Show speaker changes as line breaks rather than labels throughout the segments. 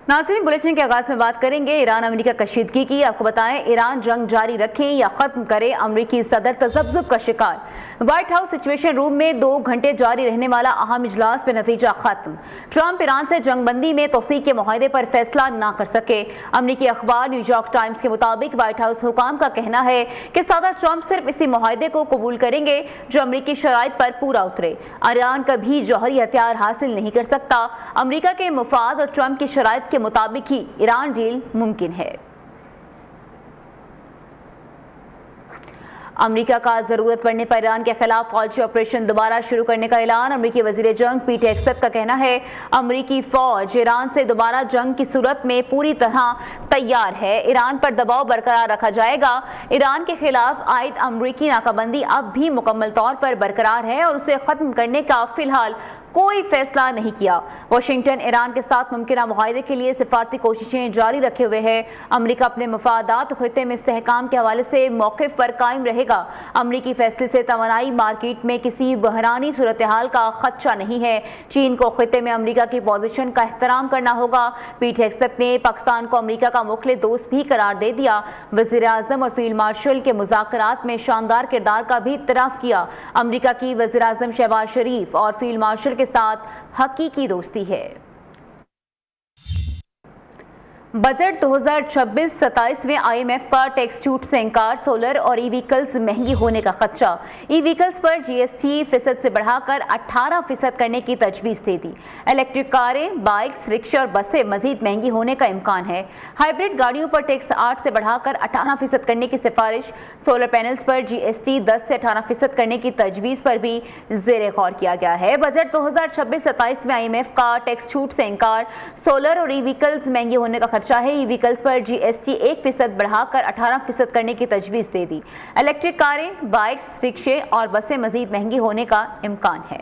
नाज़रीन, बुलेटिन के आगाज में बात करेंगे ईरान अमेरिका कशीदगी की। आपको बताएं, ईरान जंग जारी रखें या खत्म करे, अमेरिकी सदर तज़ब्ज़ुब का शिकार। व्हाइट हाउस सिचुएशन रूम में 2 घंटे जारी रहने वाला अहम इजलास पे नतीजा खत्म। ट्रंप ईरान से जंगबंदी में तोसी के मुआहदे पर फैसला ना कर सके। अमेरिकी अखबार न्यूयॉर्क टाइम्स के मुताबिक व्हाइट हाउस हुकाम का कहना है कि सदर ट्रंप सिर्फ इसी मुआहदे को कबूल करेंगे जो अमेरिकी शराइत पर पूरा उतरे। ईरान कभी जौहरी हथियार हासिल नहीं कर सकता। अमेरिका के मुफाद और ट्रंप की शराइत के मुताबिक ही ईरान डील मुमकिन है। अमेरिका का जरूरत पड़ने पर ईरान के खिलाफ फौजी ऑपरेशन दोबारा शुरू करने का ऐलान। अमेरिकी वजीर जंग पीट हेगसेथ का कहना है, अमेरिकी फौज ईरान से दोबारा जंग की सूरत में पूरी तरह तैयार है। ईरान पर दबाव बरकरार रखा जाएगा। ईरान के खिलाफ आयद अमेरिकी नाकाबंदी अब भी मुकम्मल तौर पर बरकरार है और उसे खत्म करने का फिलहाल कोई फैसला नहीं किया। वाशिंगटन ईरान के साथ मुमकिन मुआहदे के लिए सिफारती कोशिशें जारी रखे हुए है। अमेरिका अपने मफादात खिते में इस्तेहकाम के हवाले से मौक़िफ़ पर कायम रहेगा। अमेरिकी फैसले से तवानाई मार्केट में किसी बहरानी सूरत हाल का खदशा नहीं है। चीन को खिते में अमेरिका की पोजीशन का एहतराम करना होगा। पीट हेगसेथ ने पाकिस्तान को अमेरिका का मुखलिस दोस्त भी करार दे दिया। वज़ीर आज़म और फील्ड मार्शल के मुज़ाकरात में शानदार किरदार का भी इतराफ़ किया। अमेरिका की वज़ीर आज़म शहबाज शरीफ और फील्ड मार्शल के साथ हकीकी दोस्ती है। बजट 2026-27 में IMF का टैक्स छूट से इंकार, सोलर और ई व्हीकल्स महंगी होने का खदशा। ई व्हीकल्स पर GST फीसद से बढ़ाकर 18% करने की तजवीज़ दे दी। इलेक्ट्रिक कारें, बाइक्स, रिक्शा और बसें मजीद महंगी होने का इम्कान है। हाइब्रिड गाड़ियों पर टैक्स 8 से बढ़ाकर 18% करने की सिफारिश। सोलर पैनल्स पर GST 10 से 18% करने की तजवीज़ पर भी ज़ेर गौर किया गया है। बजट 2026-27 में IMF का टैक्स छूट से इंकार, सोलर और ई व्हीकल्स महंगे होने का चाहे ई व्हीकल्स पर GST 1% बढ़ाकर 18% करने की तजवीज़ दे दी। इलेक्ट्रिक कारें, बाइक्स, रिक्शे और बसें मजीद महंगी होने का इम्कान है।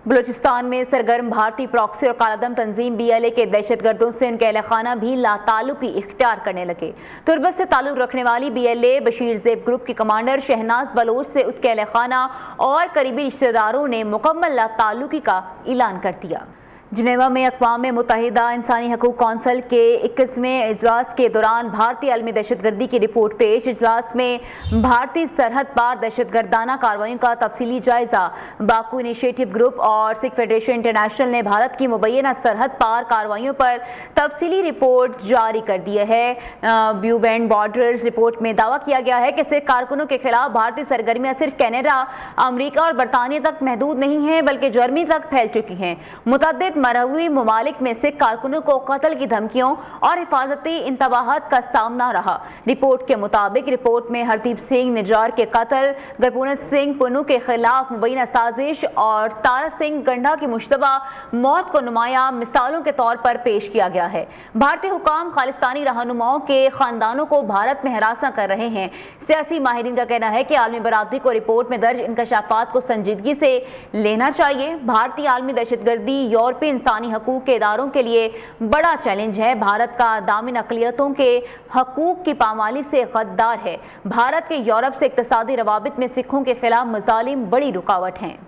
बलूचिस्तान में सरगर्म भारतीय प्रॉक्सी और कालादम तंजीम BLA के दहशतगर्दों से उनके अहलखाना भी लाताल्लुकी इख्तियार करने लगे। तुर्बत से ताल्लुक रखने वाली BLA बशीर ज़ेब ग्रुप के कमांडर शहनाज बलोच से उसके अहलखाना और करीबी रिश्तेदारों ने मुकम्मल लाताल्लुकी का ऐलान कर दिया। जिनेवा में अक़वाम मुत्तहिदा इंसानी हकूक़ कौंसिल के 21वें इजलास के दौरान भारतीय आलमी दहशतगर्दी की रिपोर्ट पेश। इजलास में भारतीय सरहद पार दहशतगर्दाना कार्रवाइयों का तफसीली जायजा। बाकू इनिशिएटिव ग्रुप और सिख फेडरेशन इंटरनेशनल ने भारत की मुबैना सरहद पार कार्रवाइयों पर तफसीली रिपोर्ट जारी कर दी है। ब्यू बैंड बॉर्डर्स रिपोर्ट में दावा किया गया है कि सिख कारकुनों के खिलाफ भारतीय सरगर्मियां सिर्फ कनाडा, अमरीका और बरतानिया तक महदूद नहीं है बल्कि जर्मनी तक फैल चुकी हैं। मुतअद्दिद मरहवी ममालिक में सिख कारकुनों को कत्ल की धमकियों और हिफाजती इंतबाहत का सामना रहा। रिपोर्ट के मुताबिक रिपोर्ट में हरदीप सिंह निजार के कत्ल, गुरपूरन सिंह पुनू के खिलाफ मुबैना साजिश और तारा सिंह गंडा की मुश्तबा मौत को नुमाया मिसालों के तौर पर पेश किया गया है। भारतीय हुकाम खालिस्तानी रहनुमाओं के खानदानों को भारत में हरासा कर रहे हैं। सियासी माहिरीन का कहना है कि आलमी बरादरी को रिपोर्ट में दर्ज इंकशाफात को संजीदगी से लेना चाहिए। भारतीय आलमी दहशतगर्दी यूरोपीय इंसानी हकूक के इदारों के लिए बड़ा चैलेंज है। भारत का दामिन अक़लियतों के हकूक की पामाली से गद्दार है। भारत के यूरोप से इक़्तिसादी रवाबित में सिखों के खिलाफ मज़ालिम बड़ी रुकावट हैं।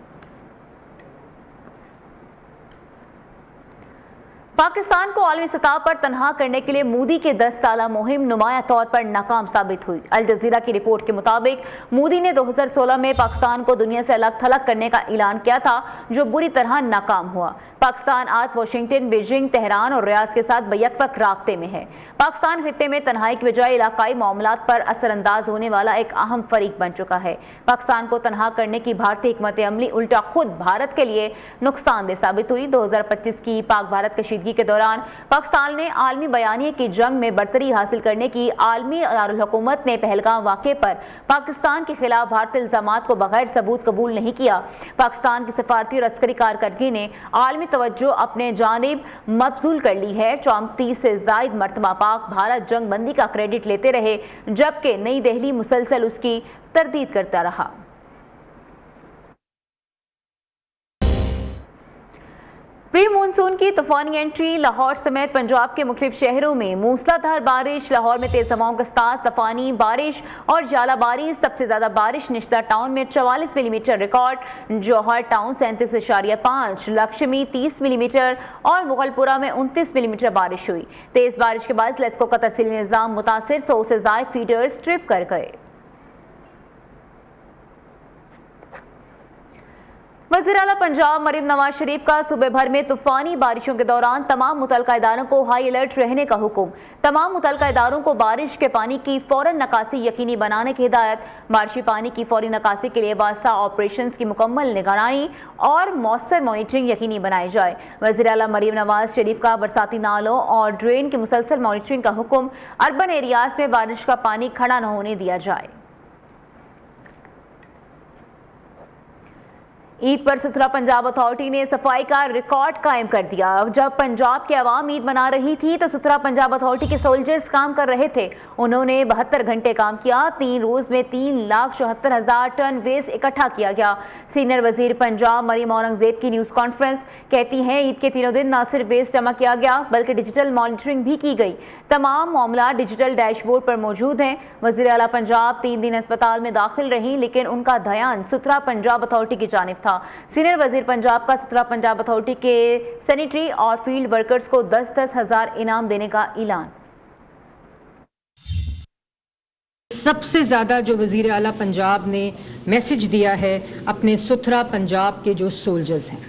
पाकिस्तान को आलमी सतह पर तनहा करने के लिए मोदी के 10 साला मुहिम नुमाया तौर पर नाकाम साबित हुई। अल जज़ीरा की रिपोर्ट के मुताबिक मोदी ने 2016 में पाकिस्तान को दुनिया से अलग थलग करने का ऐलान किया था, जो बुरी तरह नाकाम हुआ। पाकिस्तान आज वाशिंगटन, बीजिंग, तेहरान और रियाद के साथ बैक-वक्त राब्ते में है। पाकिस्तान खित्ते में तन्हाई की बजाय इलाकाई मामलात पर असरअंदाज होने वाला एक अहम फरीक बन चुका है। पाकिस्तान को तनहा करने की भारतीय हिकमत अमली उल्टा खुद भारत के लिए नुकसानदेह साबित हुई। 2025 की पाक भारत कशीदगी के दौरान पाकिस्तान ने आलमी बयानिए की जंग में बरतरी हासिल करने की आलमी दारुल हुकूमत ने पहलगाम वाक़े पर पाकिस्तान के खिलाफ भारतीय इल्जामात को बगैर सबूत कबूल नहीं किया। पाकिस्तान की सफारती और अस्करी कारकर्दगी ने आलमी तवज्जो अपने जानिब मबजूल कर ली है। ट्रंप 30 से ज़ायद मरतबा पाक भारत जंग बंदी का क्रेडिट लेते रहे, जबकि नई दिल्ली मुसलसल उसकी तरदीद करता रहा। प्री मानसून की तूफानी एंट्री। लाहौर समेत पंजाब के मुख्तलिफ शहरों में मूसलाधार बारिश। लाहौर में तेज हवाओं के साथ तूफानी बारिश और जालाबारी। सबसे ज्यादा बारिश निश्ता टाउन में 44 मिलीमीटर रिकॉर्ड, जौहर टाउन 37.5, लक्ष्मी 30 मिलीमीटर और मुगलपुरा में 29 मिलीमीटर बारिश हुई। तेज बारिश के बाद लेस्को का तहसीली निजाम मुतासिर, 100 से ज्यादा फीडर्स ट्रिप कर गए। वज़ीर आला पंजाब मरीम नवाज शरीफ का सूबे भर में तूफानी बारिशों के दौरान तमाम मुतल्लिका इदारों को हाई अलर्ट रहने का हुक्म। तमाम मुतल्लिका इदारों को बारिश के पानी की फौरन निकासी यकीनी बनाने की हिदायत। बारिशी पानी की फौरी निकासी के लिए वास्ता ऑपरेशन की मुकम्मल निगरानी और मौसर मॉनिटरिंग यकीनी बनाई जाए। वज़ीर आला मरीम नवाज शरीफ का बरसाती नालों और ड्रेन की मुसलसल मॉनिटरिंग का हुक्म। अर्बन एरियाज में बारिश का पानी खड़ा न होने दिया जाए। ईद पर सुथरा पंजाब अथॉरिटी ने सफाई का रिकॉर्ड कायम कर दिया। जब पंजाब की आवाम ईद मना रही थी तो सुथरा पंजाब अथॉरिटी के सोल्जर्स काम कर रहे थे। उन्होंने 72 घंटे काम किया। 3 रोज में 3,74,000 टन वेस्ट इकट्ठा किया गया। सीनियर वजीर पंजाब मरीम औरंगजेब की न्यूज कॉन्फ्रेंस। कहती हैं ईद के तीनों दिन न सिर्फ वेस्ट जमा किया गया बल्कि डिजिटल मॉनिटरिंग भी की गई। तमाम मामला डिजिटल डैशबोर्ड पर मौजूद हैं। वज़ीर आला पंजाब 3 दिन अस्पताल में दाखिल रही लेकिन उनका ध्यान सुथरा पंजाब अथॉरिटी की जानिब था। सीनियर वजीर पंजाब का सुथरा पंजाब अथॉरिटी के सैनिटरी और फील्ड वर्कर्स को 10-10 हज़ार इनाम देने का ऐलान।
सबसे ज़्यादा जो वज़ीर आला पंजाब ने मैसेज दिया है अपने सुथरा पंजाब के जो सोल्जर्स हैं,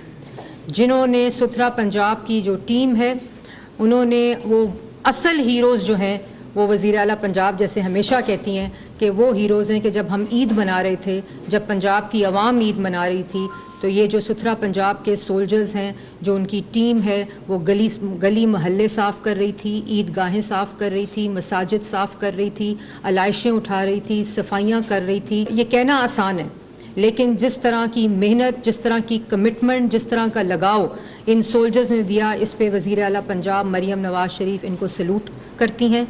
जिन्होंने सुथरा पंजाब की जो टीम है, उन्होंने वो असल हीरोज़ जो हैं वो वज़ीर आला पंजाब जैसे हमेशा कहती हैं कि वो हीरोज़ हैं कि जब हम ईद मना रहे थे, जब पंजाब की आवाम ईद मना रही थी, तो ये जो सुथरा पंजाब के सोल्जर्स हैं, जो उनकी टीम है, वो गली महल्ले साफ़ कर रही थी, ईदगाहें साफ़ कर रही थी, मसाजिद साफ़ कर रही थी, अलाइशें उठा रही थी, सफाइयाँ कर रही थी। ये कहना आसान है लेकिन जिस तरह की मेहनत, जिस तरह की कमिटमेंट, जिस तरह का लगाव इन सोल्जर्स ने दिया, इस पे वज़ीर आला पंजाब मरीम नवाज शरीफ इनको सैल्यूट करती हैं।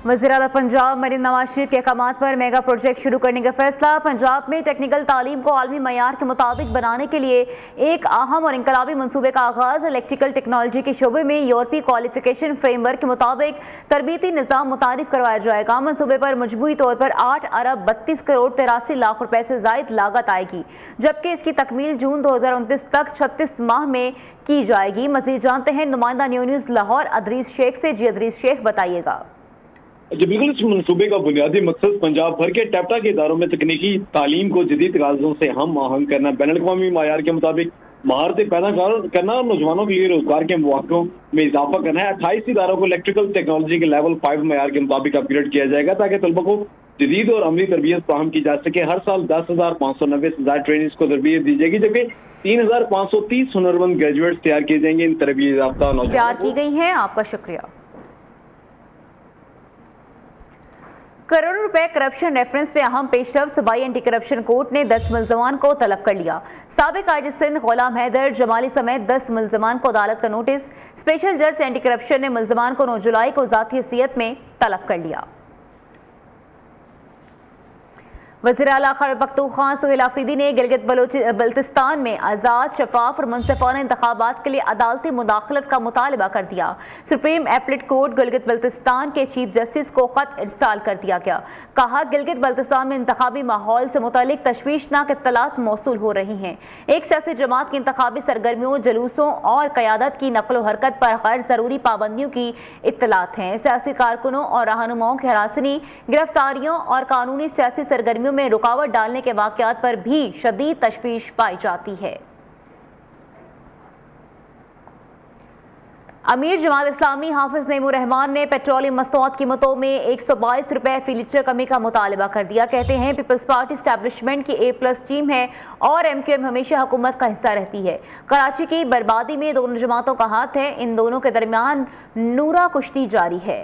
वज़ीर आला पंजाब मरीम नवाज शरीफ के अहकामात पर मेगा प्रोजेक्ट शुरू करने का फैसला। पंजाब में टेक्निकल तालीम को आलमी मयार के मुताबिक बनाने के लिए एक अहम और इनकलाबी मनसूबे का आगाज़। इलेक्ट्रिकल टेक्नोलॉजी के शोबे में यूरोपीय क्वालिफिकेशन फ्रेमवर्क के मुताबिक तरबीती निज़ाम मुतारिफ करवाया जाएगा। मनसूबे पर मजमूई तौर पर 8 अरब 32 करोड़ 83 लाख रुपए से ज़ायद लागत आएगी, जबकि इसकी तकमील जून 2029 तक 36 माह में की जाएगी। मज़ीद जानते हैं नुमाइंदा न्यूज़ लाहौर अदरीस शेख से। जी अदरीस शेख, बताइएगा।
जी बिल्कुल, इस मनसूबे का बुनियादी मकसद पंजाब भर के टैप्टा के इदारों में तकनीकी तालीम को जदीद तकाज़ों से हम आहंग करना, बैनुल-अक़वामी मयार के मुताबिक महारतें पैदा करना और नौजवानों के लिए रोजगार के मौक़ों में इजाफा करना है। 28 इदारों को इलेक्ट्रिकल टेक्नोलॉजी के लेवल 5 मयार के मुताबिक अपग्रेड किया जाएगा ताकि तलबा को जदीद और अमली तरबियत फराहम की जा सके। हर साल 10,590 ट्रेनिंग्स को तरबियत दी जाएगी, जबकि 3,530 हुनरमंद ग्रेजुएट्स तैयार किए जाएंगे। इन तरबियत याफ्ता
तैयार की गई हैं। आपका शुक्रिया। करोड़ों रुपए करप्शन रेफरेंस पे अहम पेशरफ। सूबाई एंटी करप्शन कोर्ट ने 10 मुल्ज़मान को तलब कर लिया। साबिक आईजी सिंध गुलाम हैदर जमाली समेत 10 मुल्ज़मान को अदालत का नोटिस। स्पेशल जज एंटी करप्शन ने मुल्ज़मान को 9 जुलाई को ज़ाती हैसियत में तलब कर लिया। वज़ीर आला खैबर पख्तूनख्वा सुहेल आफरीदी ने गिलगित बल्तिस्तान में आज़ाद, शफाफ और मुनसिफाना इंतखाबात के लिए अदालती मुदाखलत का मुतालबा कर दिया। Supreme appellate court Gilgit Baltistan के चीफ जस्टिस को खत इरसाल कर दिया गया। कहा, गिलगित बल्तिस्तान में इंतखाबी माहौल से मुतालिक तशवीशनाक इत्तलात मौसूल हो रही हैं। एक सियासी जमात की इंतखाबी सरगर्मियों, जुलूसों और क़यादत की नकलो हरकत पर गैर ज़रूरी पाबंदियों की इत्तलात हैं। सियासी कारकुनों और रहनुमाओं की हरासनी, गिरफ्तारियों और कानूनी सियासी सरगर्मियों में रुकावट डालने के वाक़यात पर भी शदीद तशवीश पाई जाती है। अमीर जमात इस्लामी हाफिज नईमुर रहमान ने पेट्रोलियम मसनूआत कीमतों में 122 रुपए फी लीटर कमी का मुतालबा कर दिया। कहते हैं पीपल्स पार्टी एस्टैब्लिशमेंट की A+ टीम है और MQM हमेशा हुकूमत का हिस्सा रहती है। कराची की बर्बादी में दोनों जमातों का हाथ है। इन दोनों के दरमियान नूरा कुश्ती जारी है।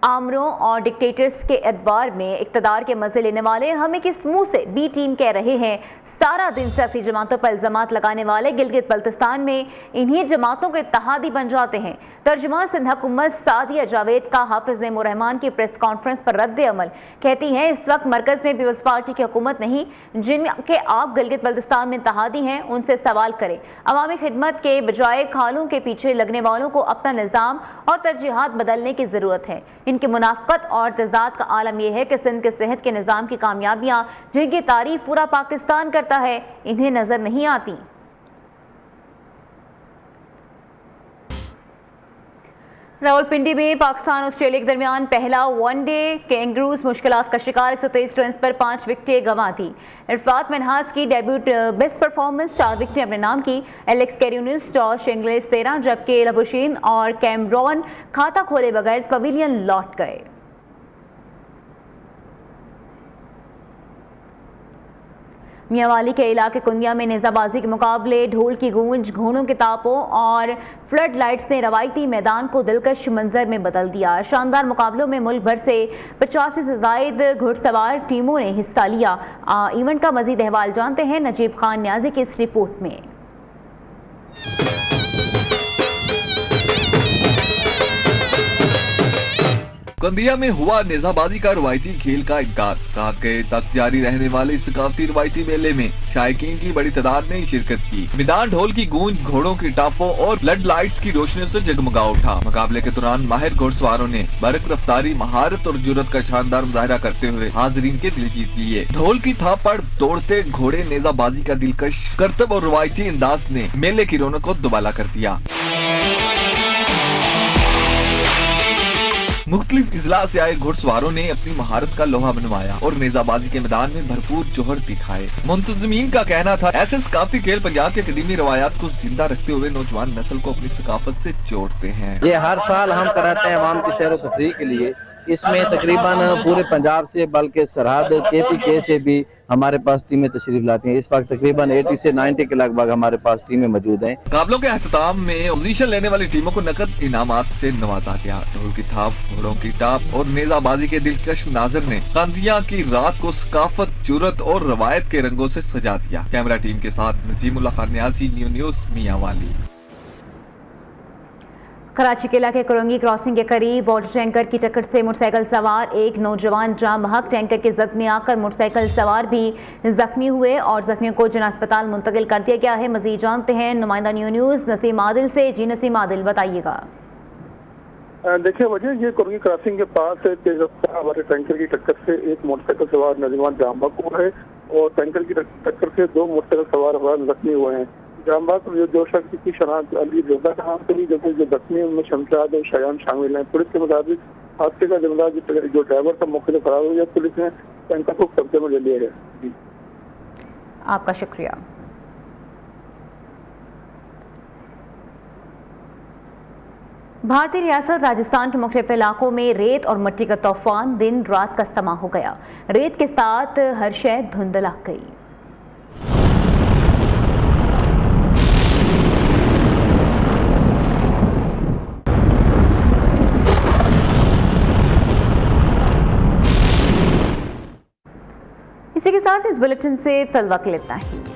आमरों और डिक्टेटर्स के एतबार में इक़्तिदार के मज़े लेने वाले हमें किस मुंह से B टीम कह रहे हैं सारा दिन सियासी जमातों पर इल्जामात लगाने वाले गिलगित बल्तिस्तान में इन्हीं जमातों के इत्तेहादी बन जाते हैं। तर्जुमान सिंध हुकूमत सादिया जावेद का हाफिज नईमुर रहमान की प्रेस कॉन्फ्रेंस पर रद्द अमल, कहती हैं इस वक्त मरकज में पीपल्स पार्टी की हुकूमत नहीं, जिनके आप गिलगित बल्तिस्तान में इत्तेहादी हैं उनसे सवाल करें। अवामी खिदमत के बजाय खालों के पीछे लगने वालों को अपना निज़ाम और तरजीहात बदलने की ज़रूरत है। इनकी मुनाफकत और तजाद का आलम यह है कि सिंध के सेहत के निज़ाम की कामयाबियाँ जिनकी तारीफ पूरा पाकिस्तान करता है इन्हें नजर नहीं आती। रावलपिंडी में पाकिस्तान ऑस्ट्रेलिया के दरमियान पहला वनडे कैंगरूज मुश्किलात का शिकार 123 रन पर 5 विकेटें गंवा दी। इरफात मिनहास की डेब्यूट बेस्ट परफॉर्मेंस, 4 विकेटें अपने नाम की। एलेक्स कैरियस, जॉश इंग्लिश 13, जबकि लबुशीन और कैमरॉन खाता खोले बगैर पवेलियन लौट गए। मियांवाली के इलाके कुंदिया में नेजाबाजी के मुकाबले ढोल की गूंज, घोड़ों के तापों और फ्लड लाइट्स ने रवायती मैदान को दिलकश मंजर में बदल दिया। शानदार मुकाबलों में मुल्क भर से 85 से जायद घुड़सवार टीमों ने हिस्सा लिया। इवेंट का मजीद अहवाल जानते हैं नजीब खान न्याजी की इस रिपोर्ट में।
कंदिया में हुआ नेजाबाजी का रवायती खेल का इनकार। रात गए तक जारी रहने वाले इस सकाफती रवायती मेले में शायकीन की बड़ी तादाद ने शिरकत की। मैदान ढोल की गूंज, घोड़ों की टापों और फ्लड लाइट्स की रोशनी से जगमगा उठा। मुकाबले के दौरान माहिर घुड़सवारों ने बरक रफ्तारी, महारत और जुर्रत का शानदार मुजाहरा करते हुए हाजिरीन के दिल जीत लिए। ढोल की थाप पर दौड़ते घोड़े नेजाबाजी का दिलकश करतब और रवायती अंदाज ने मेले की रौनक को दुबाला कर दिया। मुख्तलिफ इजला से आए घुड़सवारों ने अपनी महारत का लोहा बनवाया और नेजाबाजी के मैदान में भरपूर जोहर दिखाए। मुंतजमीन का कहना था ऐसे सकाफती खेल पंजाब के कदीमी रवायात को जिंदा रखते हुए नौजवान नस्ल को अपनी सकाफत से जोड़ते हैं।
ये हर साल हम कराते हैं अवाम की सैर व तफरीह के लिए। इसमें तकरीबन पूरे पंजाब से बल्कि सरहद KPK से भी हमारे पास टीमें तशरीफ लाती हैं। इस वक्त तकरीबन 80 से 90 के लगभग हमारे पास टीमें मौजूद हैं।
मुकाबलों के अख्ताम में पोजीशन लेने वाली टीमों को नकद इनामात से नवाजा गया। ढोल की थाप, घोड़ों की टाप और नेजाबाजी के दिलकश मनाजिर ने कंदिया की रात को सकाफत, जुर्रत और रवायत के रंगों से सजा दिया। कैमरा टीम के साथ नजीमुल्लाह खान न्याजी, न्यूज़ मियांवाली।
कराची के इलाके कुरंगी क्रॉसिंग के करीब वाटर टैंकर की टक्कर से मोटरसाइकिल सवार एक नौजवान जाम बहक। टैंकर के जद में आकर मोटरसाइकिल सवार भी जख्मी हुए और जख्मियों को जना अस्पताल मुंतकिल कर दिया गया है। मजीद जानते हैं नुमाइंदा न्यूज़ नसीम आदिल से। जी नसीम आदिल, बताइएगा।
देखिए, वजह ये कुरंगी क्रॉसिंग के पास तेज रफ्तार वाले टैंकर की टक्कर से एक मोटरसाइकिल सवार नौजवान जाम बहक हुआ है और टैंकर की टक्कर से 2 मोटरसाइकिल सवार जख्मी हुए हैं। जामबाग जो शख्स की शनाख्त अली रजा का नाम से भी, जबकि जो जख्मी उनमें शमशाद और शयान शामिल हैं। पुलिस के मुताबिक हादसे का जिम्मेदार जो ड्राइवर था मौके से फरार हो गया। पुलिस ने टैंकर को कब्जे में ले लिया है।
आपका शुक्रिया। भारतीय रियासत राजस्थान के मुख्तलिफ इलाकों में रेत और मिट्टी का तूफान दिन रात का समा हो गया। रेत के साथ हर शय धुंधला गई। इसी के साथ इस बुलेटिन से फिल वक्त लेता है।